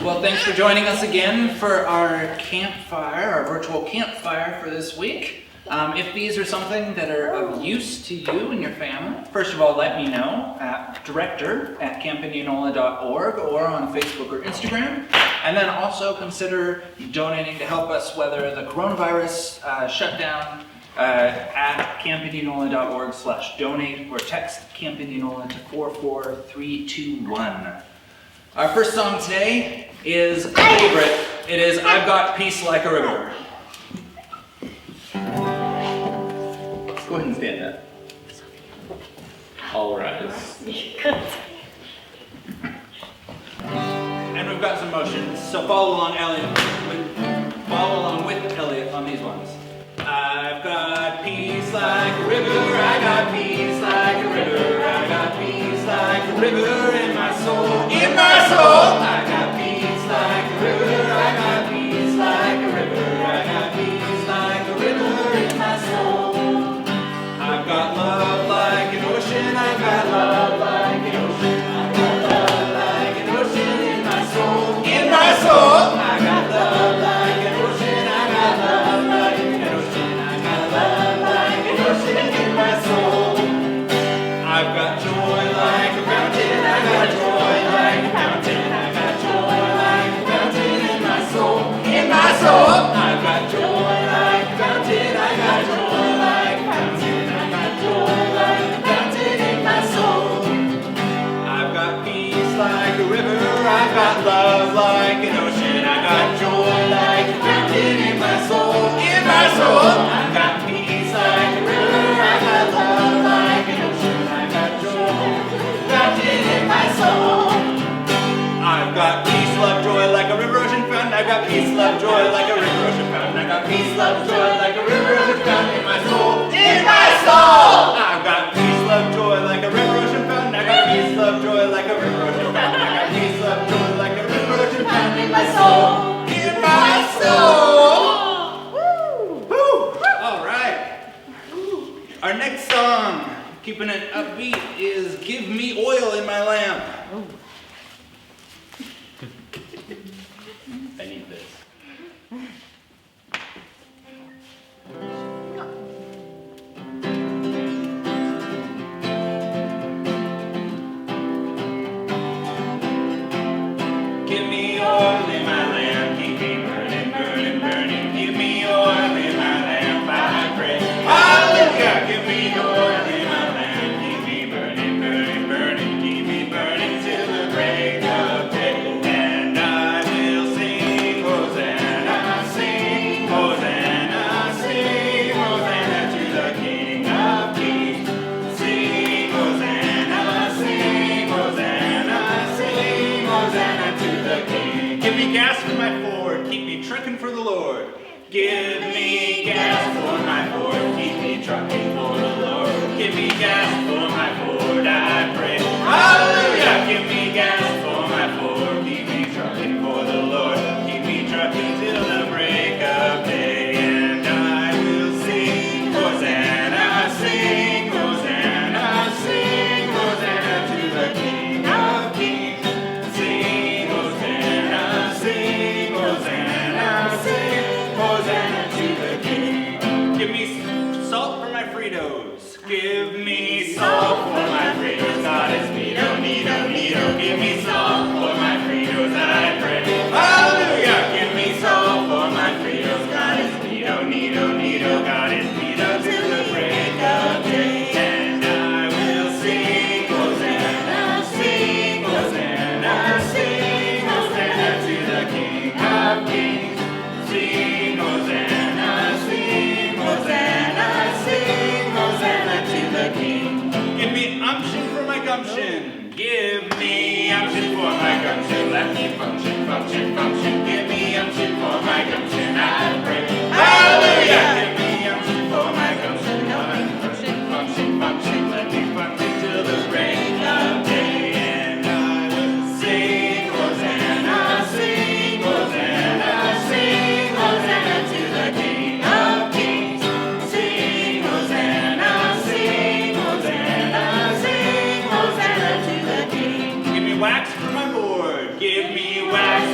Well, thanks for joining us again for our campfire, our virtual campfire for this week. If these are something that are of use to you and your family, first of all, let me know at director@campindianola.org or on Facebook or Instagram. And then also consider donating to help us weather the coronavirus shutdown at campindianola.org/donate or text Camp Indianola to 44321. Our first song today is a favorite. It is I've Got Peace Like a River. Go ahead and stand up. All rise. And we've got some motions, so follow along, Elliot. Follow along with Elliot on these ones. I've got peace like a river, I got peace like a river, I got peace like a river in my soul, in my soul. I got peace like a river, I got peace like a river, I got peace like a river in my soul. I've got love like an ocean, I've got love like an ocean, I've got love like an ocean in my soul, in my soul. I got love like an ocean, I got love like an ocean, I got love like an ocean in my soul. I've got joy like a fountain, I got joy like a fountain, I got joy like a fountain in my soul, in my soul. I've got joy like a fountain, I got joy like a fountain, I got joy like a fountain in my soul. I've got peace like a river, I've got love like an ocean, I got joy like a fountain in my soul, in my soul. I've got peace like a river, I got love like an ocean, I got joy, fountain in my soul. I've got peace, love, joy like a river, ocean, fountain. I've got peace, love, joy like a river, ocean, fountain. I've got peace, love, joy like a river, ocean, fountain in my soul, in my soul. I've got peace, love, joy like a river, ocean, fountain. I've got peace, love, joy like a river, ocean, fountain. I've got peace, love, joy like a river, ocean, fountain in my soul, in my soul. Woo! Woo! All right. Our next song, keeping it upbeat, is Give Me Oil in My Lamp. I need this. Give me oil in my lamp, keep me burning, burning, burning. Give me oil in my lamp, I pray. Hallelujah! Give me oil in my lamp, keep me burning, burning, burning. Keep me burning till the break of day. And I will sing, Hosanna, sing, Hosanna, sing, Hosanna to the King of Kings. Sing, Hosanna, sing, Hosanna, sing, Hosanna to the King. Give me gas for my Ford, keep me trucking for the Lord. Give me gas for my Ford, keep me trucking for the Lord. Give me gas for my Ford, I pray. Hallelujah! Give me gas for my Ford, keep me trucking for the Lord. Keep me trucking till the break of day. And I will sing, Hosanna, sing, Hosanna, sing, Hosanna to the King of Kings. Sing, Hosanna, sing, Hosanna, sing, Hosanna to the King. Give me salt for my Fritos. Give me salt for my Fritos. God is neato, neato, neato. Give me salt for my Fritos, I pray. Hallelujah! Give me salt for my Fritos. God is neato, neato, neato. God is neato till the break of day. And I will sing, Hosanna, sing, Hosanna, sing, Hosanna to the King of Kings. Sing, Hosanna, sing, Hosanna, sing, Hosanna to the King. Give me umption for my gumption. Give me umption for my gumption. Let me function, function, function. Give me umption for my gumption, I pray. Hallelujah! Give me umption for my gumption. Function, function, function. Let me function till the break of day. And I will sing, Hosanna, sing, Hosanna, sing, Hosanna to the King of Kings. Sing, Hosanna, sing, Hosanna, sing, Hosanna to the King. Give me wax for my board. Give me wax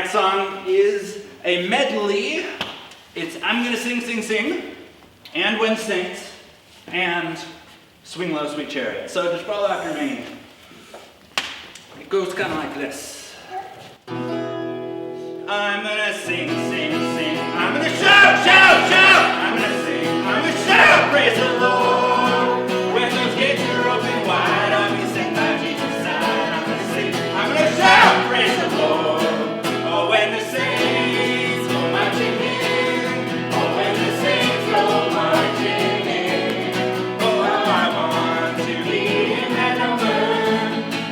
next song is a medley. It's I'm Gonna Sing, Sing, Sing, and When Saints, and Swing Low, Sweet Chariot. So just follow after me. It goes kind of like this. I'm gonna sing, sing, sing. I'm gonna shout, shout, shout. I'm gonna sing, I'm gonna shout, praise the Lord. When those gates are open wide, I'll be sitting by Jesus' side. I'm gonna sing, I'm gonna shout, praise the Lord. Oh, when the saints go marching in. Oh, when the saints go marching in. Oh, how I want to be in that number.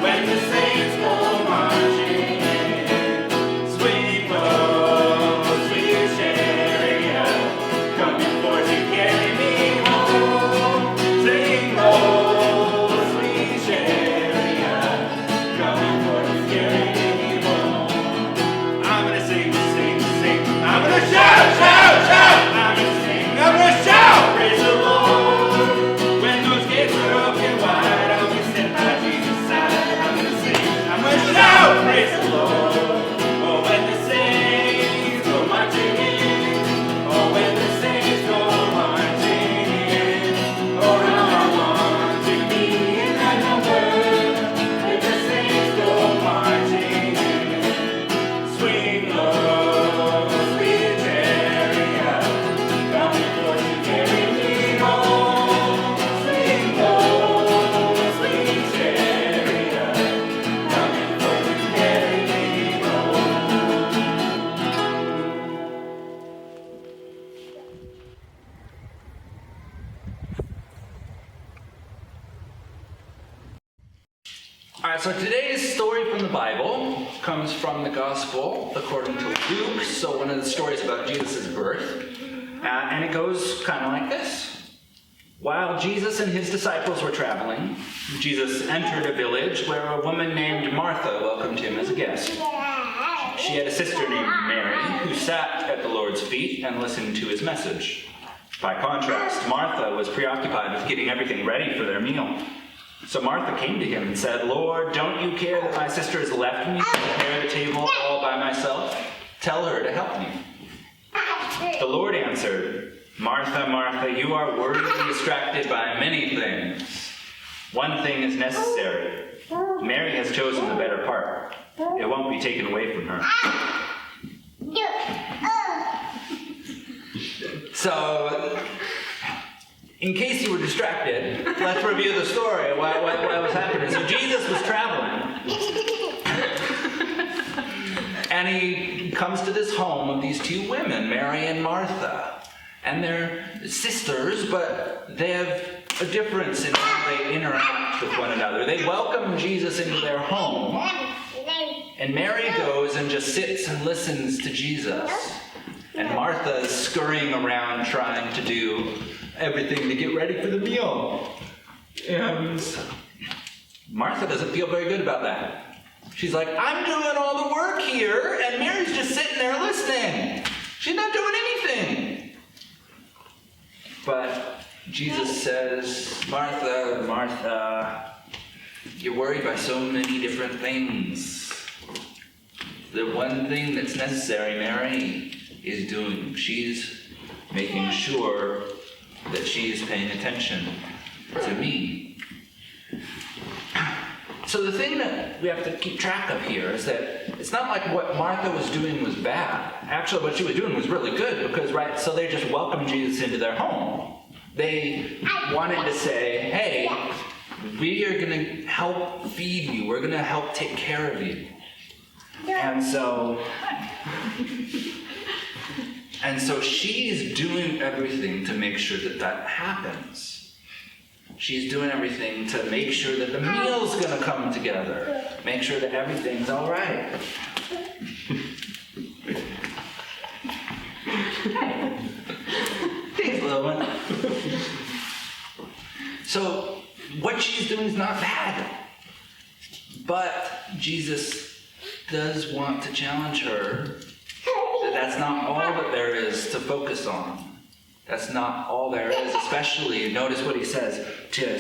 When the saints go marching in. Swing low, sweet chariot, coming for to carry me home. Sing low, sweet chariot, coming for to carry me home. I'm gonna sing, sing, sing. I'm gonna shout, shout, shout. I'm gonna sing, I'm gonna shout, praise the Lord. When those gates are open wide, I'll be sitting by Jesus' side. I'm gonna sing, I'm gonna shout, praise the Lord. Oh, when the saints go marching in. Oh, when the saints go marching in. Oh, how I want to be in that number. When the saints go marching in. Swing low, sweet chariot, coming for to carry me home. Swing low, sweet chariot, coming for to carry me home. All right, so today's story from the Bible comes from the Gospel according to Luke, so one of the stories about Jesus' birth. And it goes kind of like this. While Jesus and his disciples were traveling, Jesus entered a village where a woman named Martha welcomed him as a guest. She had a sister named Mary who sat at the Lord's feet and listened to his message. By contrast, Martha was preoccupied with getting everything ready for their meal. So Martha came to him and said, "Lord, don't you care that my sister has left me to prepare the table all by myself? Tell her to help me." The Lord answered, "Martha, Martha, you are worried and distracted by many things. One thing is necessary. Mary has chosen the better part. It won't be taken away from her." So, in case you were distracted, let's review the story. What was happening? So Jesus was traveling. And he comes to this home of these two women, Mary and Martha. And they're sisters, but they have a difference in how they interact with one another. They welcome Jesus into their home. And Mary goes and just sits and listens to Jesus. And Martha is scurrying around trying to do everything to get ready for the meal. And Martha doesn't feel very good about that. She's like, "I'm doing all the work here, and Mary's just sitting there listening. She's not doing anything." But Jesus says, "Martha, Martha, you're worried by so many different things. The one thing that's necessary, Mary is doing. She's making sure that she's paying attention to me." So the thing that we have to keep track of here is that it's not like what Martha was doing was bad. Actually, what she was doing was really good because, right, so they just welcomed Jesus into their home. They wanted to say, "Hey, we are going to help feed you. We're going to help take care of you." And so she's doing everything to make sure that that happens. She's doing everything to make sure that the meal's going to come together. Make sure that everything's all right. Thanks, little one. So what she's doing is not bad. But Jesus does want to challenge her that that's not all that there is to focus on. That's not all there is, especially, notice what he says, to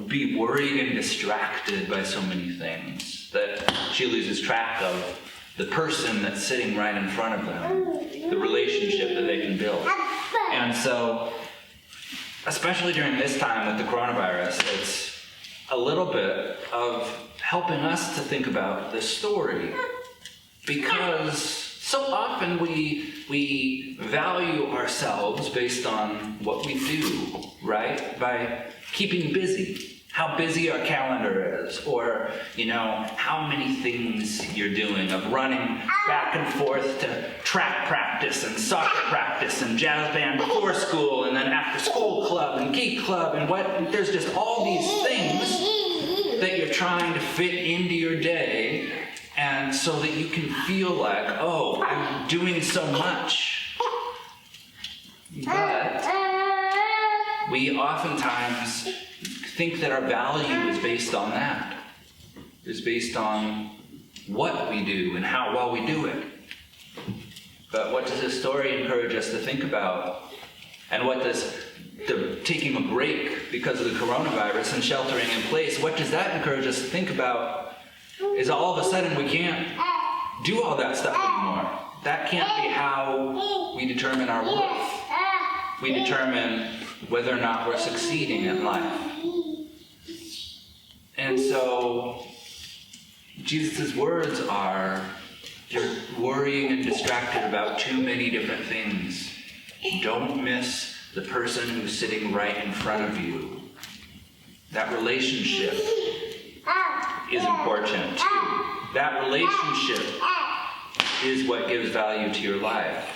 be worried and distracted by so many things that she loses track of the person that's sitting right in front of them, the relationship that they can build. And so, especially during this time with the coronavirus, it's a little bit of helping us to think about this story. Because so often we value ourselves based on what we do, right? By keeping busy. How busy our calendar is, or, how many things you're doing, of running back and forth to track practice and soccer practice and jazz band before school and then after school club and geek club and there's just all these things that you're trying to fit into your day, and so that you can feel like, oh, I'm doing so much. But we oftentimes think that our value is based on that. It's based on what we do and how well we do it. But what does this story encourage us to think about? And what does taking a break because of the coronavirus and sheltering in place, what does that encourage us to think about? Is all of a sudden we can't do all that stuff anymore. That can't be how we determine our worth. We determine whether or not we're succeeding in life. And so, Jesus' words are, you're worrying and distracted about too many different things. Don't miss the person who's sitting right in front of you. That relationship is important too. That relationship is what gives value to your life.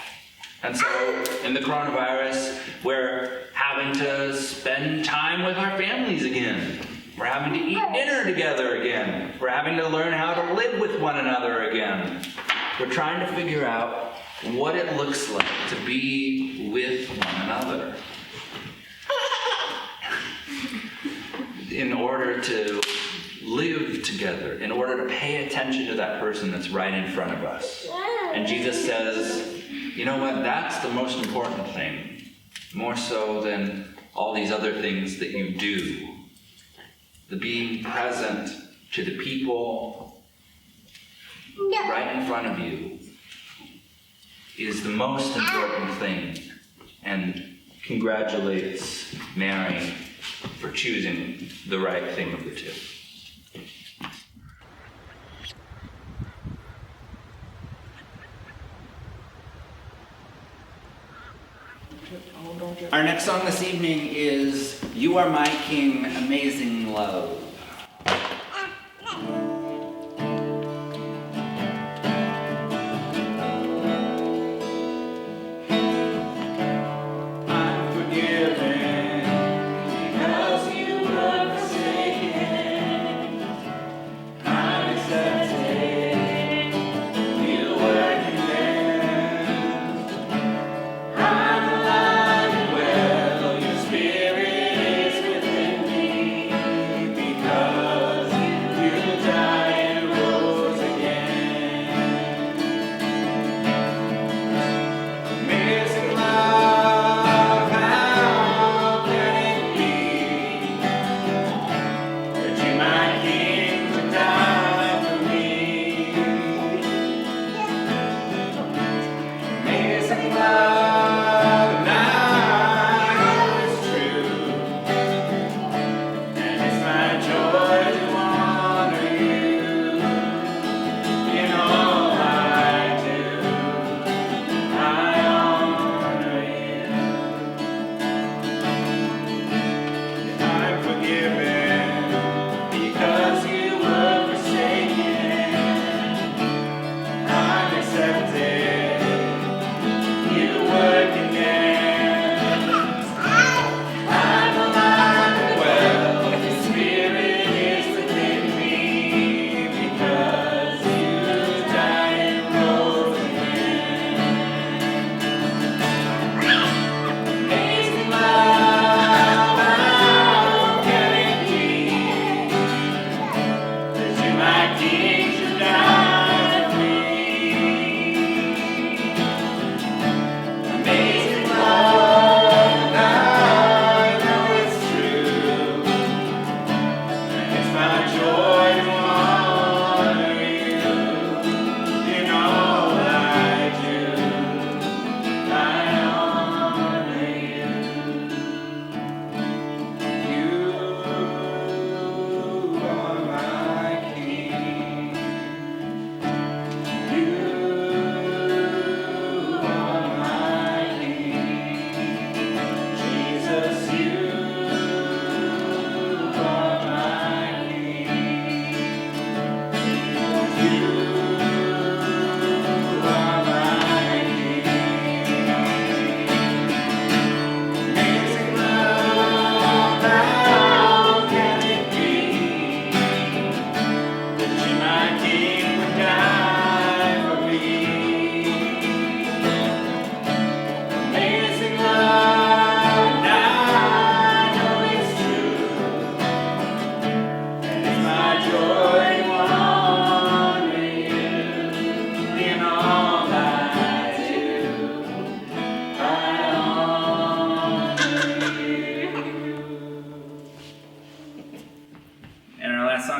And so, in the coronavirus, we're having to spend time with our families again. We're having to eat dinner together again. We're having to learn how to live with one another again. We're trying to figure out what it looks like to be with one another in order to live together, in order to pay attention to that person that's right in front of us. And Jesus says, you know what, that's the most important thing, more so than all these other things that you do. The being present to the people right in front of you is the most important thing, and congratulates Mary for choosing the right thing of the two. Our next song this evening is You Are My King, Amazing Love.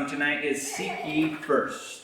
song tonight is Seek Ye First.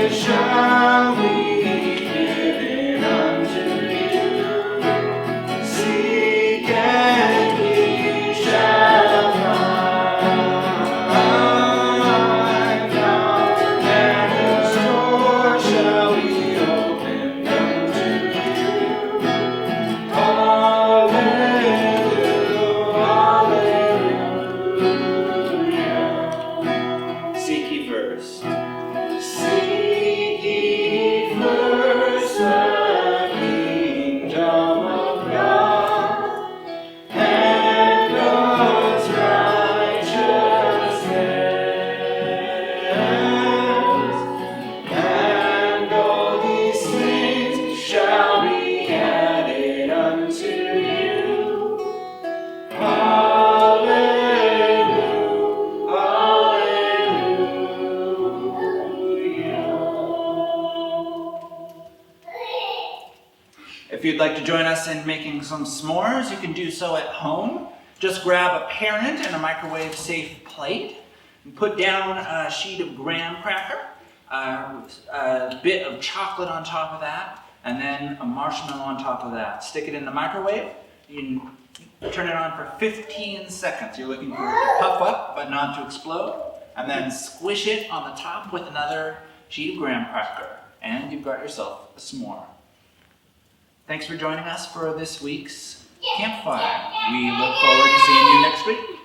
Shall be given unto you. Seek and ye shall find. Knock and the door shall be opened unto you. Hallelujah. Seek ye first. Seek ye first the kingdom of God and God's righteousness, and all these things shall be added unto you. If you'd like to join us in making some s'mores, you can do so at home. Just grab a parent and a microwave-safe plate, and put down a sheet of graham cracker, a bit of chocolate on top of that, and then a marshmallow on top of that. Stick it in the microwave. You can turn it on for 15 seconds. You're looking for it to puff up, but not to explode. And then squish it on the top with another sheet of graham cracker. And you've got yourself a s'more. Thanks for joining us for this week's campfire. We look forward to seeing you next week.